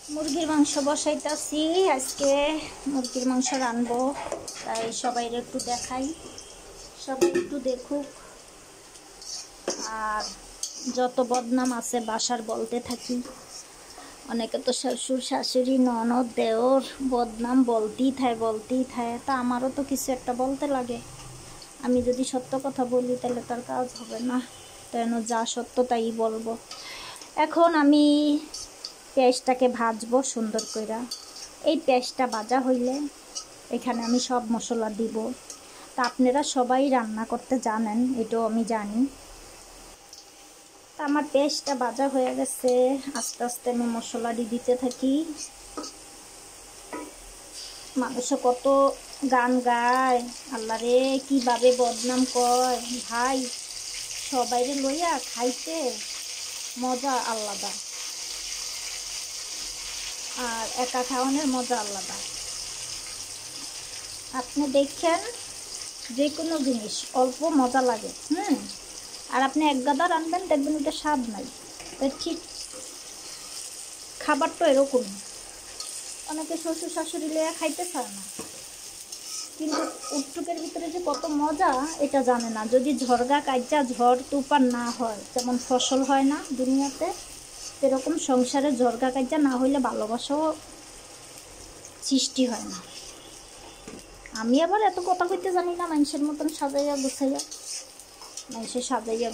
মুরগির মাংস বসাইতেছি। আজকে মুরগির মাংস রানবো, তাই সবাই একটু দেখাই, সবাই একটু দেখুক। আর যত বদনাম আছে বাসার বলতে থাকি। অনেকে তো শ্বশুর শাশুড়ি ননদ দেওর বদনাম বলতেই থাকে। তা আমারও তো কিছু একটা বলতে লাগে। আমি যদি সত্য কথা বলি তাহলে তার কাজ হবে না, কেন যা সত্য তাই বলবো। এখন আমি পেঁয়াজটাকে ভাজবো সুন্দর করে। এই পেঁয়াজটা ভাজা হইলে এখানে আমি সব মশলা দিব। তা আপনারা সবাই রান্না করতে জানেন, এটাও আমি জানি। তা আমার পেঁয়াজটা ভাজা হয়ে গেছে, আস্তে আস্তে আমি মশলাটি দিতে থাকি। মানুষ কত গান গায়, আল্লাহ রে কীভাবে বদনাম কয় ভাই। সবাইরে লইয়া খাইতে মজা আলাদা, আর একা খাওয়ানোর মজা আলাদা। আপনি দেখেন যে কোনো জিনিস অল্প মজা লাগে, আর আপনি এক গাদা রানবেন দেখবেন ওটা স্বাদ নাই। তো ঠিক খাবার তো এরকমই, অনেকে শ্বশুর শাশুড়ি লইয়া খাইতে চায় না, কিন্তু উটটুকের ভিতরে যে কত মজা এটা জানে না। যদি ঝড়গা কাজ্জা ঝড় তুফান না হয়, যেমন ফসল হয় না দুনিয়াতে, সেরকম সংসারে ঝড়গা কাজ্জা না হইলে ভালোবাসাও সৃষ্টি হয় না। আমি আবার এত কথা কইতে জানি না মানুষের মতন সাজাইয়া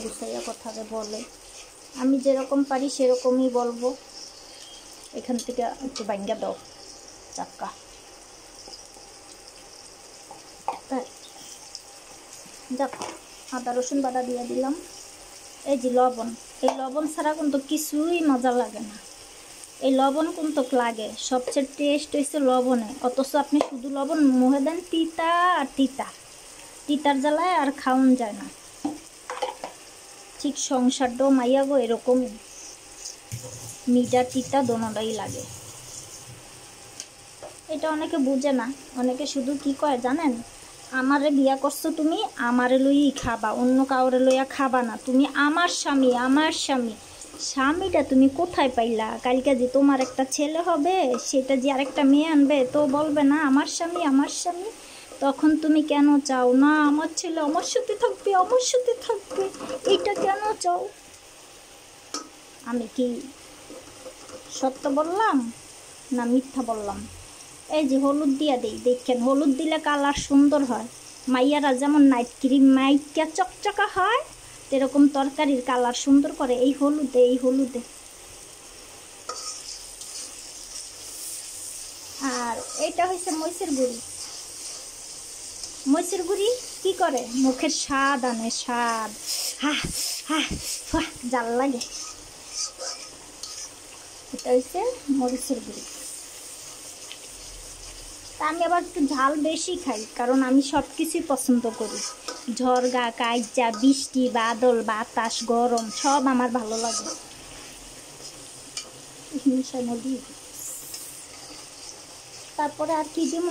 গুছাইয়া কথাকে বলে। আমি যেরকম পারি সেরকমই বলবো। এখান থেকে একটু ভাঙ্গা দাও চাক্কা। যাক, আদা রসুন বাটা দিয়ে দিলাম। এই যে লবণ, এই লবণ ছাড়া কিন্তু কিছুই মজা লাগে না। এই লবণ কিন্তু লাগে, সবচেয়ে টেস্ট হয়েছে লবণে। অথচ আপনি শুধু লবণ মুখে দেন, তিতা আর তিতার জ্বালায় আর খাওয়ান যায় না। ঠিক সংসারটাও মাইয়া গো এরকমই, মিঠা তিতা দোনোটাই লাগে। এটা অনেকে বুঝে না, অনেকে শুধু কি কয় জানেন, আমারে বিয়া করছো তুমি, আমারে লইই খাবা, অন্য কাউরে লইয়া খাবা না। তুমি আমার স্বামী। স্বামীটা তুমি কোথায় পাইলা? কালকে যে তোমার একটা ছেলে হবে, সেটা যে আরেকটা মেয়ে আনবে, তো বলবে না আমার স্বামী। তখন তুমি কেন চাও না আমার ছেলে আমার সাথে থাকবে, এইটা কেন চাও? আমি কি সত্য বললাম না মিথ্যা বললাম? এই যে হলুদ দিয়া দিই, দেখেন হলুদ দিলে কালার সুন্দর হয়। মাইয়ারা যেমন নাইট ক্রিম মাইকা চকচকা হয়, এরকম তরকারির কালার সুন্দর করে এই হলুদে। আর এইটা হয়েছে মরিচের গুঁড়ি কি করে? মুখের স্বাদ আনে, স্বাদ। জাল লাগে। এটা হচ্ছে মরিচের গুঁড়ি। তা আমি আবার একটু ঝাল বেশি খাই, কারণ আমি সব কিছুই পছন্দ করি। ঝড়গা কাইজা বৃষ্টি বাদল বাতাস গরম সব আমার ভালো লাগে। তারপরে আর কি দিব?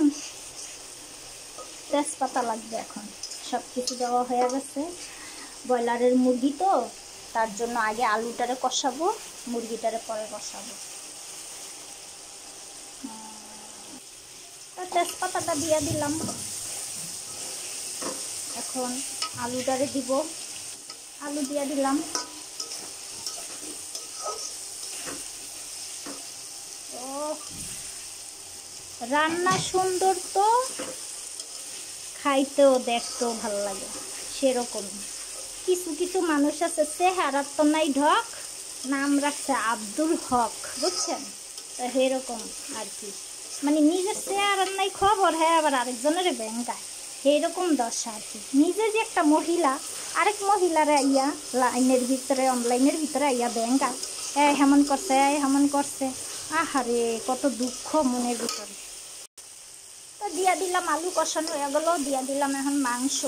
তেজপাতা লাগবে। এখন সব কিছু দেওয়া হয়ে গেছে। ব্রয়লারের মুরগি তো, তার জন্য আগে আলুটারে কষাবো, মুরগিটারে পরে কষাবো। তেজপাতাটা দিয়ে দিলাম। এখন আলুটারে দিব, আলু দিয়ে দিলাম। ও রান্না সুন্দর তো খাইতেও দেখতেও ভালো লাগে। সেরকম কিছু মানুষ আছে চেহারার তো নাই ঢক, নাম রাখছে আব্দুল হক, বুঝছেন? তো সেরকম আর কি, মানে নিজের চেহারার নাই খবর, হ্যাঁ আবার আরেকজনের ব্যাংকায়, সেইরকম দশা আর কি। নিজে যে একটা মহিলা, আরেক মহিলার আইয়া অনলাইনের ভিতরে আইয়া ব্যাংকা হেমন করছে। আহারে কত দুঃখ মনের ভিতরে। তো দিয়া দিলাম, আলু কষানো হয়ে গেল, দিয়া দিলাম এখন মাংস।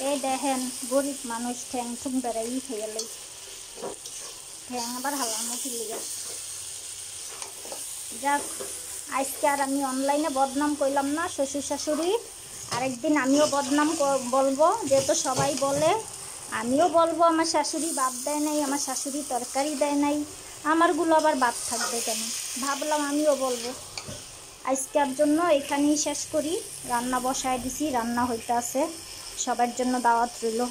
এই দেখেন গরিব মানুষ ঠ্যাং ঠুং বেড়াই খেয়ে লই, ঠ্যাং আবার হালামো ফিলিগে। যাক, আজকে আর আমি অনলাইনে বদনাম করলাম না শ্বশুর শাশুড়ি। আরেকদিন আমিও বদনাম বলবো, যেহেতু সবাই বলে, আমিও বলবো আমার শাশুড়ি ভাত দেয় নাই, আমার শাশুড়ি তরকারি দেয় নাই। আমারগুলো আবার বাদ থাকবে কেন, ভাবলাম আমিও বলবো। আজকের জন্য এখানেই শেষ করি। রান্না বসায় দিছি, রান্না হইতে আছে, সবার জন্য দাওয়াত রইল।